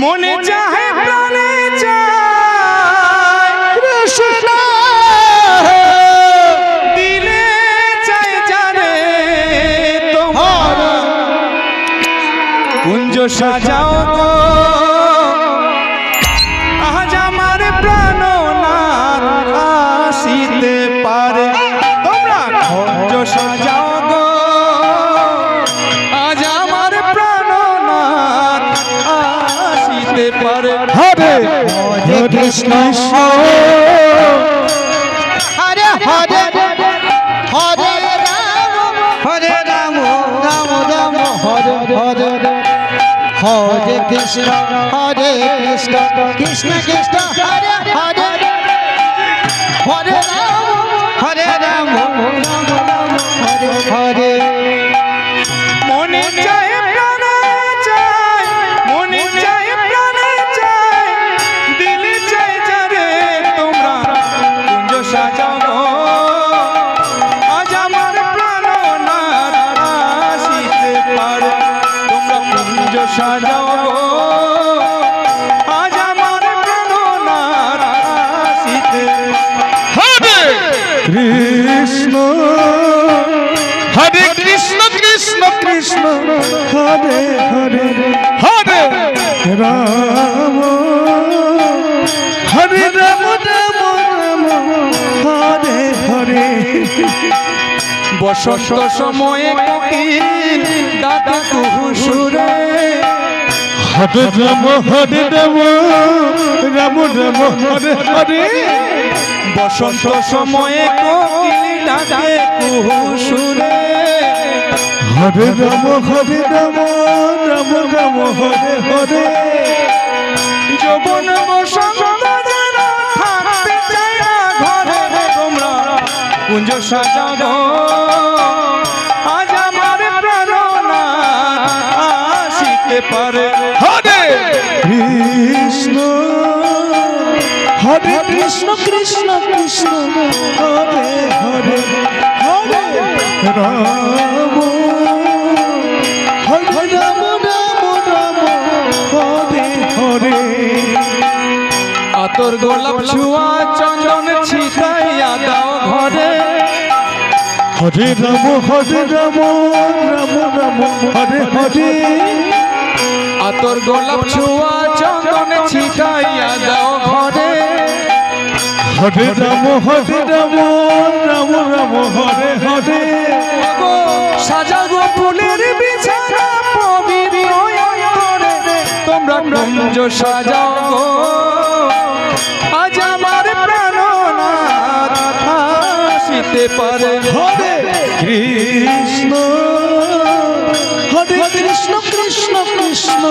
মনে চাহে প্রাণে চায় কৃষ্ণ, দিলে চাই জানে তোমার কুঞ্জ সাজাও গো, আজ আমার প্রাণনাথ আসিতে পারে। তোমরা কুঞ্জ সাজাও গো, আজ আমার প্রাণনাথ আসিতে পারে। হরে হরে কৃষ্ণ হরে হরে হরে রাম হরে রাম রাম রাম হরে হরে হরে কৃষ্ণ কৃষ্ণ কৃষ্ণ হরে হরে হরে রাম রাম রাম হরে হরে। মনে চায় প্রাণে চায়, মনে চায় প্রাণে চায়, দিলে চাই যারে তোমরা কুঞ্জ সাজাও গো, আজ আমার প্রাণনাথ আসিতে পারে। তোমরা কুঞ্জ সাজাও গো, আজ আমার প্রাণনাথ আসিতে হরে কৃষ্ণ হরে কৃষ্ণ কৃষ্ণ কৃষ্ণ হরে হরে হরে রাম হরে রাম রাম রাম হরে হরে। বসন্ত সময়ে কোকিল ডাকে কুহু সুরে, হরে রাম রাম রাম হরে হরে। বসন্ত সময়ে কোকিল ডাকে কুহু সুরে, হরে রাম রাম রাম হরে হরে। যৌবন বসন্ত যেন থাকতে চায় না ঘরে, তোমরা কুঞ্জ সাজাও গো, আজ আমার প্রাণনাথ আসিতে পারে। হরে কৃষ্ণ হরে কৃষ্ণ কৃষ্ণ কৃষ্ণ হরে হরে হরে রাম হরে রাম রাম রাম হরে হরে। আতর গোলাপ ছুয়া চন্দন ছিটাইয়া দাও ঘরে, হরে রাম রাম রাম হরে হরে। আতর গোলাপ ছুয়া চন্দন ছিটাইয়া দাও ঘরে, হরে রাম রাম রাম হরে হরে। গো সাজাগো ফুলের বিছানা পবিত্র অন্তরে, তোমরা কুঞ্জ সাজাও গো, আজ আমার প্রাণনাথ আসিতে পারে। হরে কৃষ্ণ হরে কৃষ্ণ কৃষ্ণ কৃষ্ণ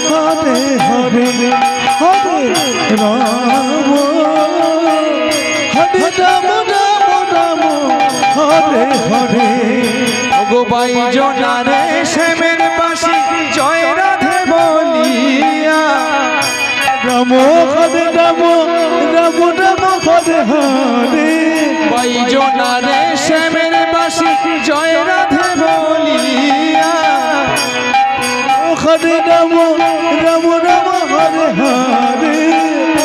হরে হরে হরে রাম হরে রাম রাম রাম হরে হরে। গো বাইজনারে শ্যামের বাসি জয় রাধে বলিয়া, রাম হরে রাম রাম রাম হরে হরে। বাইজনারে শ্যামের বাসি জয় রাধে বলিয়া, হরে রাম রাম রাম হরে হরে।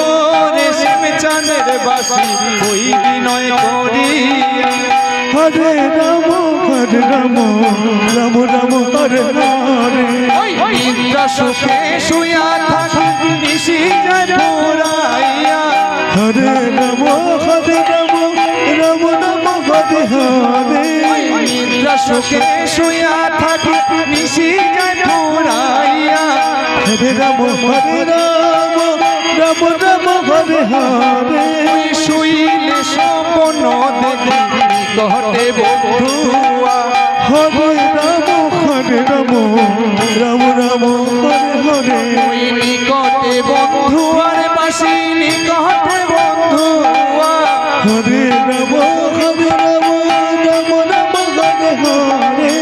ওরে শ্যাম চাঁদের বাসি ওই বিনয় করিয়া, হরে রাম রাম রাম হরে হরে। নিদ্রা সুখে শুয়া থাকি নিশি যায় পুরাইয়া, হরে রাম রাম রাম হরে হরে। নিদ্রা সুখে শুয়া থাকি নিশি যায় পুরাইয়া, হরে রাম রাম রাম হরে হরে। শুইলে স্বপ্ন দেখি ঘটে বন্ধুয়া, হরে রাম রাম রাম হরে হরে। নিকটে বন্ধুয়ার বাসি নিকটে বন্ধুয়া, হরে রাম রাম রাম হরে হরে।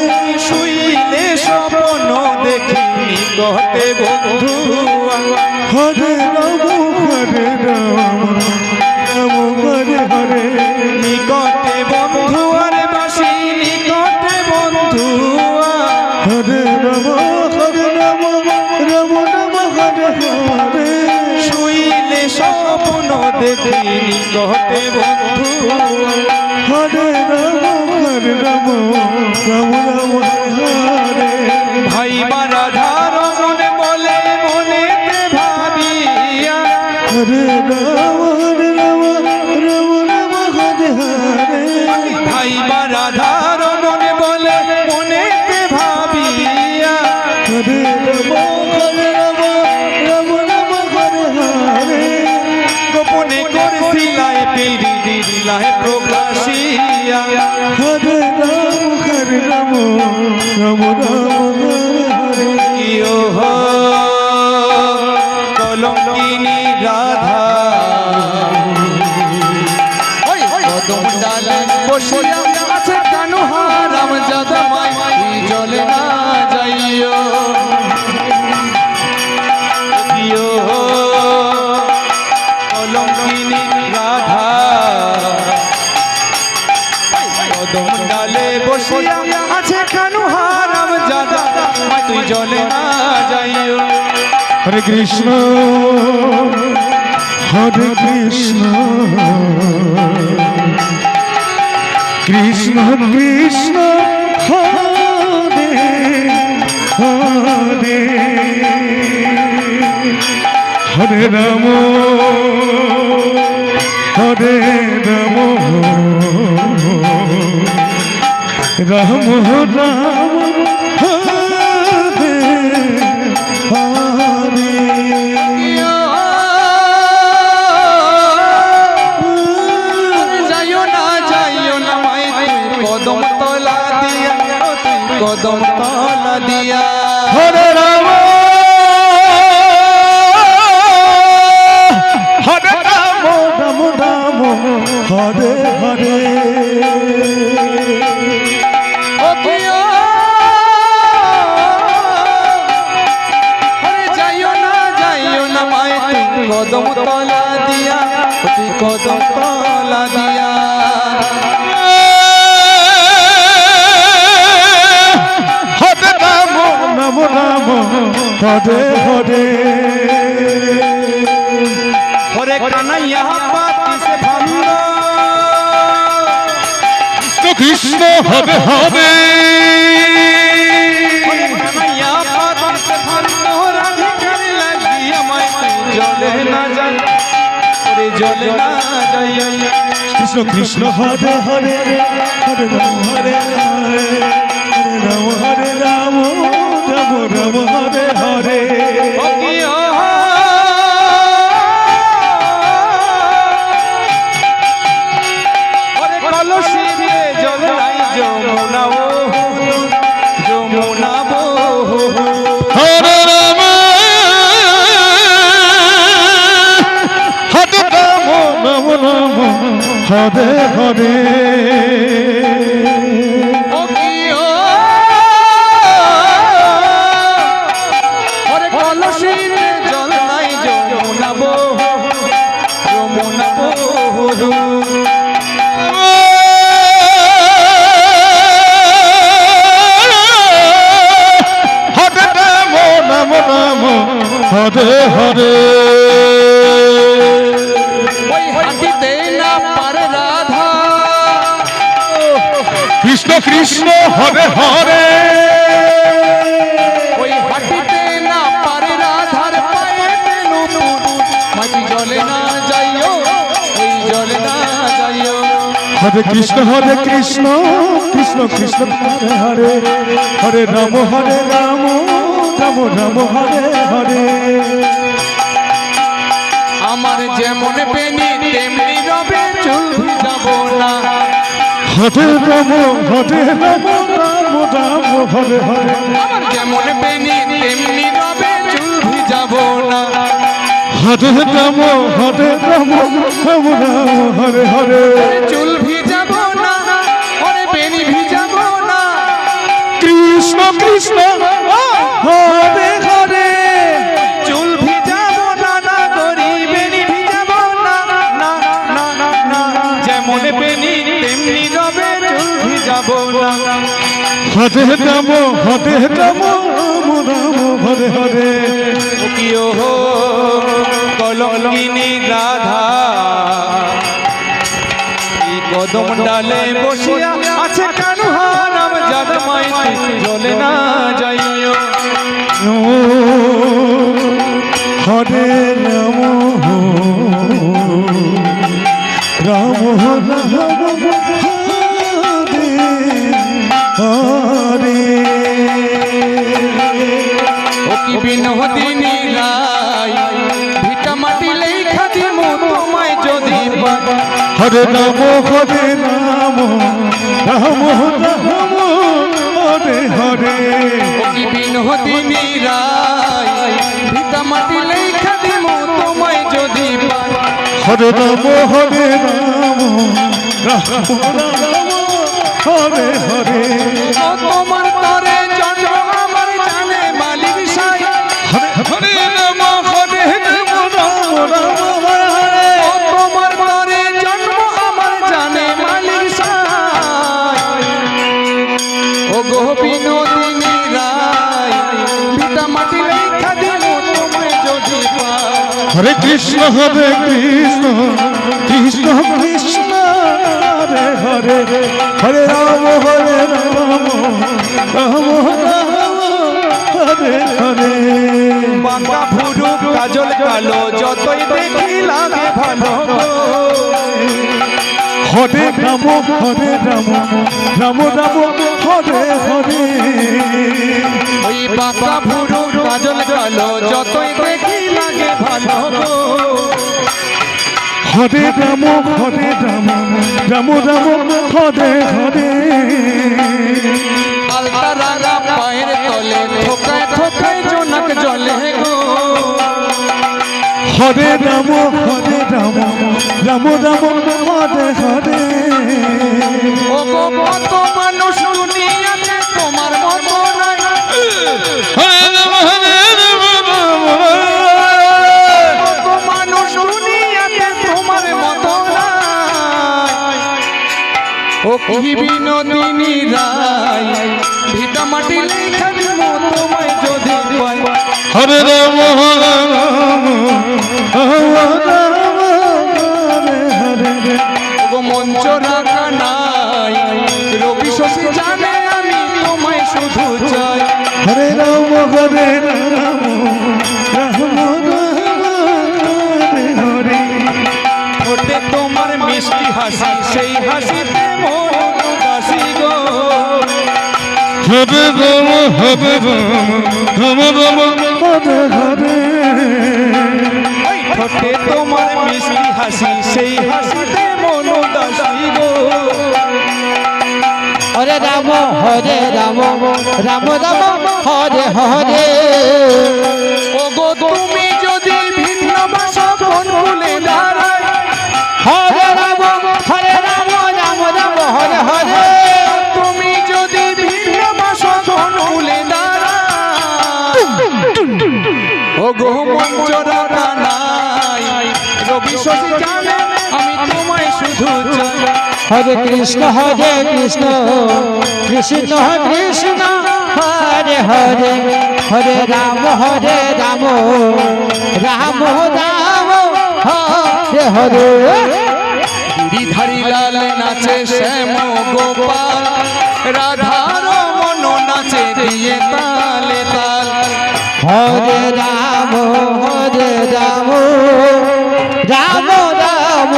শুইলে স্বপ্ন দেখি নিকটে বন্ধুয়া, হরে রাম রাম হরে হরে। নিকটে বন্ধুয়ার বাসি নিকটে বন্ধুয়া, হরে রাম রাম রাম হরে হরে শুইলে স্বপ্ন দেখি নিকটে বন্ধু হরে রাম রাম রাম হরে হরে ভাই রাধার মনে বলে মনেতে ভাবিয়া হরে রাম রাম রাম হরে হরে ভাই রাধার মনে বলে মনেতে ভাবিয়া হরে রাম রাম হরে হরে গোপনে করছিলায় পেরি দিলায় প্রকাশিয়া হরে রাম রাম হরে কিও হো কলঙ্কিনী রাধা কদম ডালে বসিয়া আছে কানু হারাম জাদা মাই জলে না যাইও কিও হো কলঙ্কিনী রাধা কদম ডালে বসিয়া আছে কানু হারাম জাদা মাই তুই জলে না যাইও হরে কৃষ্ণ হরে কৃষ্ণ কৃষ্ণ কৃষ্ণ হরে হরে হরে রাম হরে রাম রাম রাম হরে হরে যাইও না মাই কদম তলা দিয়া কদম তলা দিয়া হরে রাম হরে রাম রাম রাম হরে হরে ও কিও হরে যাইও না মাই কদম তলা দিয়া কদম তলা দিয়া হরে রাম রাম রাম হরে হরে হরে কানাইয়া পাতি সে ভাঙ্গ কৃষ্ণ হরে হরে কানাইয়া পাতি সে ভাঙ্গ রাধিকার লাগিয়া মাই জলে না যাই ওরে জলে না যাই কৃষ্ণ কৃষ্ণ হরে হরে হরে রাম হরে হরে হরে রাম রাম রাম হরে হরে ও কিও ওরে কলসিতে জল নাই যমুনা ও যমুনা বো হরে রাম হরে রাম রাম রাম হরে হরে ও কিও ওরে কলসিতে জল নাই যমুনা বো যমুনা বো হরে রাম রাম রাম হরে হরে ওই হাঁটিতে না পারে রাধা কৃষ্ণ কৃষ্ণ হরে হরে ওই হাঁটিতে না পারে রাধার পায়েতে নূপুর মাই জলে না যাইও ওই জলে না যাইও হরে কৃষ্ণ কৃষ্ণ কৃষ্ণ হরে হরে হরে রাম রাম রাম হরে হরে আমার যেমন পেনি তেমনি রবে চুল ভিজাব না হরে রাম রাম হরে হরে আমার যেমন পেনি তেমনি রবে চুল ভিজাব না হরে রাম রাম হরে হরে চুল ভিজাব না ওরে পেনি ভিজাব না কৃষ্ণ কৃষ্ণ হরে হরে চুল ভিজাব না না করি বেনি ভিজাব না না না না না যেমন বেনি তেমনি রবে চুল ভিজাব না হরে রাম রাম হরে হরে কিয় কলঙ্কিনী রাধা এই কদম ডালে বসিয়া আছে কানুহা নাম জাদমাইতে চলে না যাইও হরে রাম রাম রাম হরে হরে ও কি বিনোদিনী রায় ভিটা মাটি লেখা দিমু তোমায় যদি পাই হরে রাম রাম রাম হরে হরে ও কি বিনোদিনী রায় ভিটা মাটি লেখা দিমু তোমায় যদি পাই হরে রাম রাম রাম হরে হরে ও তোমার তরে জন্ম আমার জানে মালিক সাই হরে রাম রাম হরে ও তোমার তরে জন্ম আমার জানে মালিক সাই ও গো বিনোদিনী রায় ভিটা মাটি লেখা দিমু তোমায় যদি পাই হরে কৃষ্ণ কৃষ্ণ কৃষ্ণ হরে হরে হরে রাম রাম হরে হরে বাঁকা ভুরু কাজল কালো যতই দেখি লাগে ভালো হরে রাম রাম রাম হরে হরে ওই বাঁকা ভুরু কাজল কালো যতই দেখি লাগে ভালো হরে রাম রাম রাম হরে হরে আলতা রাঙা পায়ের তলে থোকায় থোকায় জোনাক জলে গো হরে রাম রাম রাম হরে হরে ও গো কত মানুষ দুনিয়াতে তোমার মতো নাই কত মানুষ দুনিয়াতে তোমার মতো নাই ও কি বিনোদিনী রায় ভিটা মাটি লেখা দিমু তোমায় যদি পাই হরে রাম হরে হরে ও মঞ্চ রাখা নাই রবি শশী জানে আমি তোমায় শুধু চাই হরে রাম রাম হরে হরে ঠোঁটে তোমার মিষ্টি হাসি সেই হাসিতে মন উদাসী গো হরে রাম রাম হরে হরে ওই ঠোঁটে তোমার মিষ্টি হাসি সেই হাসিতে মন উদাসী গো হরে রাম রাম রাম হরে হরে ও গো তুমি যদি ভিন্ন ভাষা কোন ভুলে দাঁড়ায় হরে রাম রাম রাম হরে হরে তুমি যদি ভিন্ন ভাষা কোন ভুলে দাঁড়ায় ও গো মঞ্চ রাখা নাই রবি শশী জানে আমি তোমায় শুধু চাই হরে কৃষ্ণ কৃষ্ণ কৃষ্ণ হরে হরে হরে রাম রাম রাম হরে হরে গিরিধারী লাল নাচে শ্যাম গোপাল রাধার মন নাচে দিয়ে তালে তাল হরে রাম রাম রাম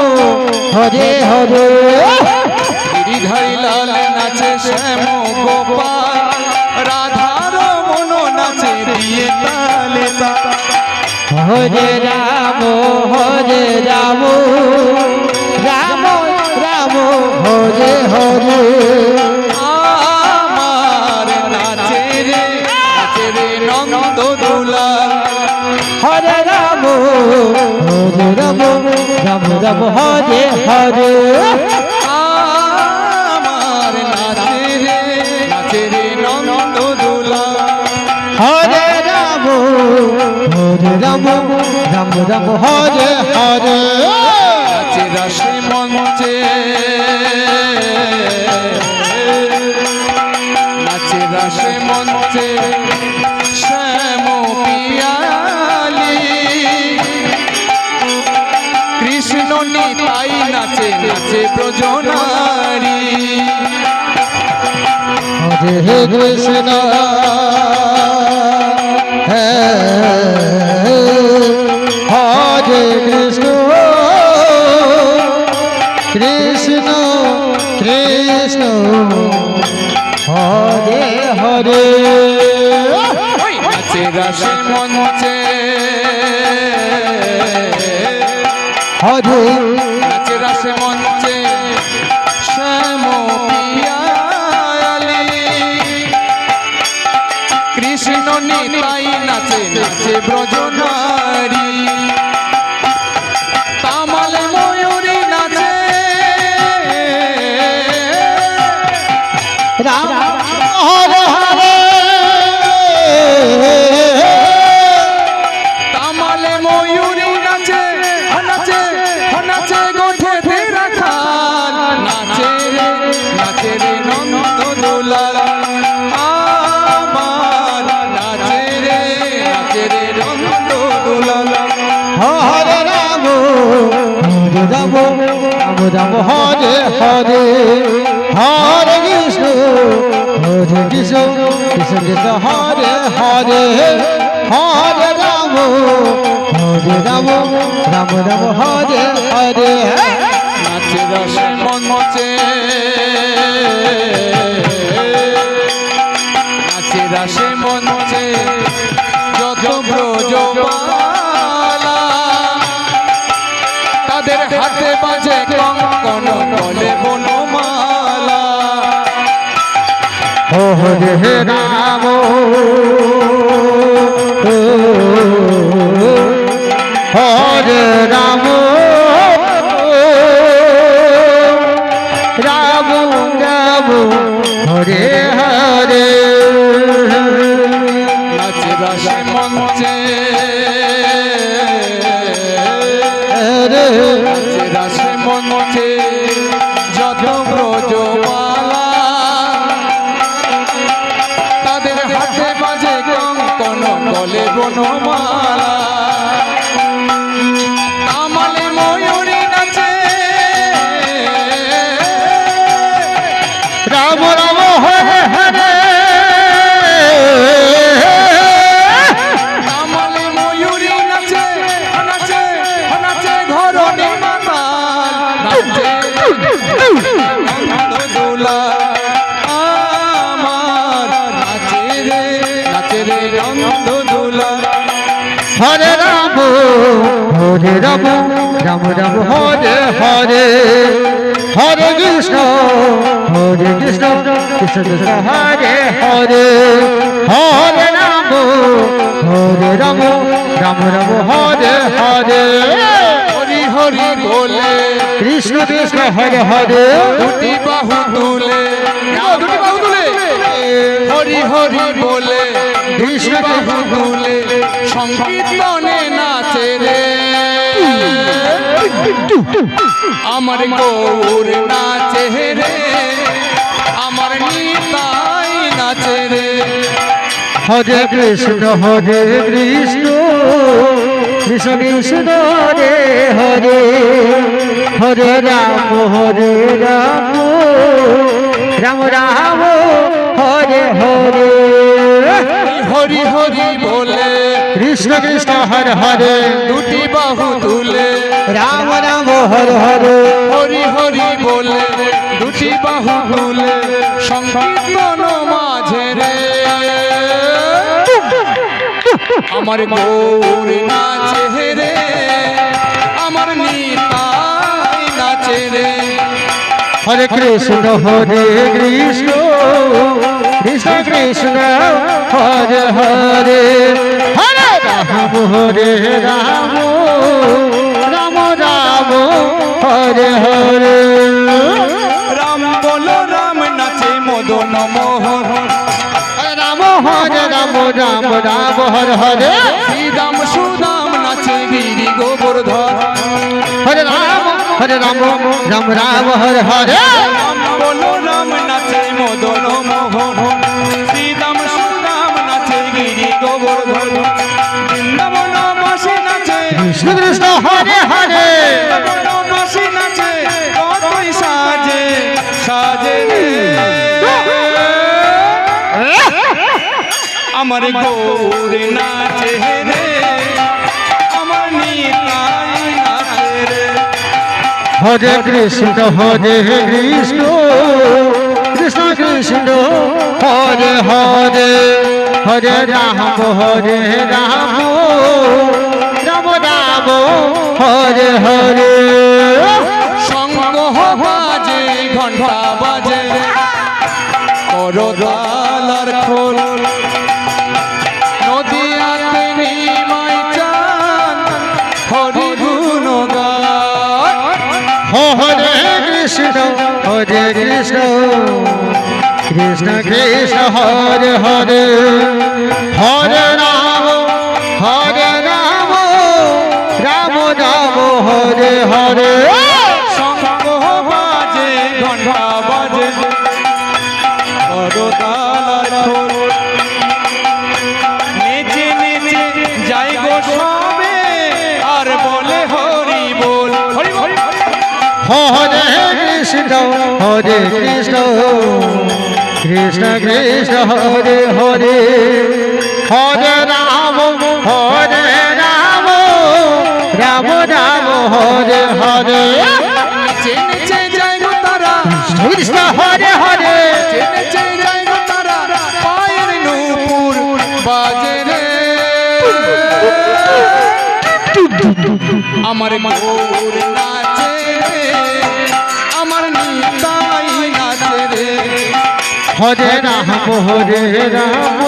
হরে হরে গিরিধারী লাল নাচে শ্যাম গোপাল রাধার মন নাচে দিয়ে তালে তাল হরে রাম রাম রাম রাম হরে হরে আমার নাচে রে নন্দ দুলাল হরে রাম রাম রাম রাম হরে হরে আমার নাচে রে নন্দ দুলাল হরে রাম রাম রাম হরে হরে নাচে রাশে মঞ্চে নাচে রাশে মঞ্চে শ্যাম পিয়াল ব্রজনারী হরে কৃষ্ণ হরে কৃষ্ণ কৃষ্ণ কৃষ্ণ হরে হরে নাচে রাসে মঞ্চে হরে নাচে রাসে মঞ্চে শ্যাম পিয়ালি কৃষ্ণ নিতাই নাচে নাচে ব্রজনারী তামালে ময়ূরী নাচে রাম হরে হরে তামালে ময়ূরী নাচে নাচে নাচে গোঠে তেরা খান নাচে রে নন্দ দুলাল আমার নাচে রে নন্দ দুলাল হরে রাম রাম রাম হরে হরে হরে কৃষ্ণ কৃষ্ণ কৃষ্ণ কৃষ্ণ হরে হরে হরে রাম রাম রাম রাম হরে হরে নাচে রসে মঞ্চে নাচে রসে মঞ্চে যত ব্রজবালা তাদের হাতে বাজে কঙ্কন বলে বনমালা হরে রাম হরে রাম রাম রাম হরে হরে নাচে রসে মঞ্চে নাচে রসে মঞ্চে যত ব্রজবালা তাদের হাতে বাজে কঙ্কন বলে বনমালা তামালে ময়ূরী নাচে রাম রাম হরে হরে তামালে ময়ূরী নাচে নাচে নাচে ঘরণী মাতাল নাচে নন্দ দুলাল আমার নাচে রে নন্দ দুলাল হরে রাম রাম রাম হরে হরে হরে কৃষ্ণ কৃষ্ণ কৃষ্ণ হরে হরে হরে রাম রাম রাম রাম হরে হরে হরি হরি বলে কৃষ্ণ কৃষ্ণ হরে হরে দুটি বাহু তুলে হরি হরি বলে কৃষ্ণ বাহু তুলে সংকীর্তনে নাচে রে আমার গৌর নাচে রে আমার নিতাই নাচে রে হরে কৃষ্ণ কৃষ্ণ কৃষ্ণ হরে হরে হরে রাম রাম রাম হরে হরে হরি হরি বলে কৃষ্ণ কৃষ্ণ হরে হরে দুটি বাহু তুলে রাম রাম হরে হরে হরি হরি বলে দুটি বাহু তুলে সংকীর্তন মাঝে রে আমার গৌর নাচে রে আমার নিতাই নাচে রে হরে কৃষ্ণ কৃষ্ণ কৃষ্ণ কৃষ্ণ হরে হরে হরে রাম রাম রাম হরে হরে রাম বলো রাম নাচে মদন মোহন রাম হরে রাম রাম রাম হরে হরে শ্রীরাম সুদাম নাচে গিরি গোবর্ধন হরে রাম রাম রাম হরে হরে রাম বলো রাম নাচে মদন মোহন শ্রীরাম সুদাম নাচে গিরি গোবর্ধন বৃন্দাবন বাসী নাচে কৃষ্ণ কৃষ্ণ হরে হরে বৃন্দাবন বাসী নাচে কতই আমার গৌর নাচে রে আমার নিতাই নাচে রে হরে কৃষ্ণ কৃষ্ণ কৃষ্ণ হরে হরে হরে রাম রাম রাম হরে হরে শঙ্খ বাজে ঘণ্টা বাজে করতালার খোল নদিয়াতে নিমাই চান হরি গুণ গান হরে কৃষ্ণ কৃষ্ণ কৃষ্ণ কৃষ্ণ হরে হরে হরে রাম রাম রাম হরে হরে শঙ্খ বাজে ঘণ্টা বাজে করতালার খোল নেচে নেচে যাই গো সবে আর বলে হরি বল হরি বল হরে কৃষ্ণ কৃষ্ণ কৃষ্ণ কৃষ্ণ হরে হরে হরে রাম রাম রাম রাম হরে হরে নেচে নেচে যাই গো তারা কৃষ্ণ হরে হরে নেচে যাই গো তারা পায়ের নূপুর বাজে রে আমার গৌর নাচে রে আমার নিতাই নাচে রে হরে রাম রাম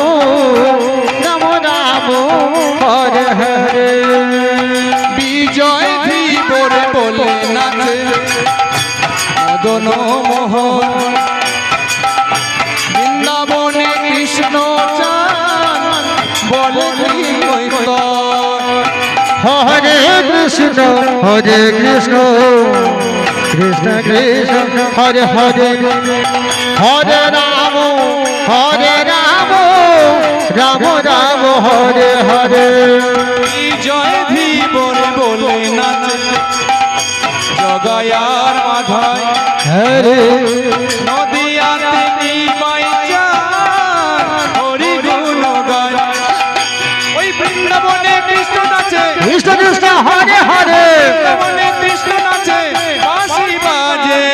রাম রাম হরে হরে বিজয় ধীবরে বলে নাচে মদন মোহন বৃন্দাবনে কৃষ্ণ চান বলে হরে কৃষ্ণ কৃষ্ণ কৃষ্ণ কৃষ্ণ হরে হরে হরে রাম রাম রাম হরে হরে বিজয় ধীবরে বলে নাচে জগায়ার মাধায় হরে নদিয়াতে নিমাই চান হরি গুণ গায় ওই বৃন্দাবনে কৃষ্ণ নাচে কৃষ্ণ কৃষ্ণ হরে হরে বৃন্দাবনে কৃষ্ণ নাচে বাঁশি বাজে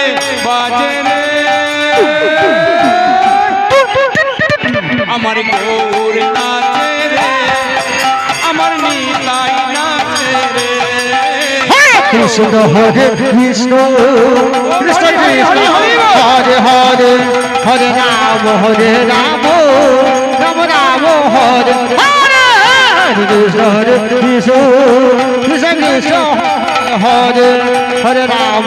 বাজে রে আমার গৌর নাচে রে আমার নিতাই নাচে রে কৃষ্ণ হরে কৃষ্ণ কৃষ্ণ কৃষ্ণ হরে হরে হরে রাম রাম রাম হরে হরে কৃষ্ণ হরে কৃষ্ণ কৃষ্ণ কৃষ্ণ হরে হরে রাম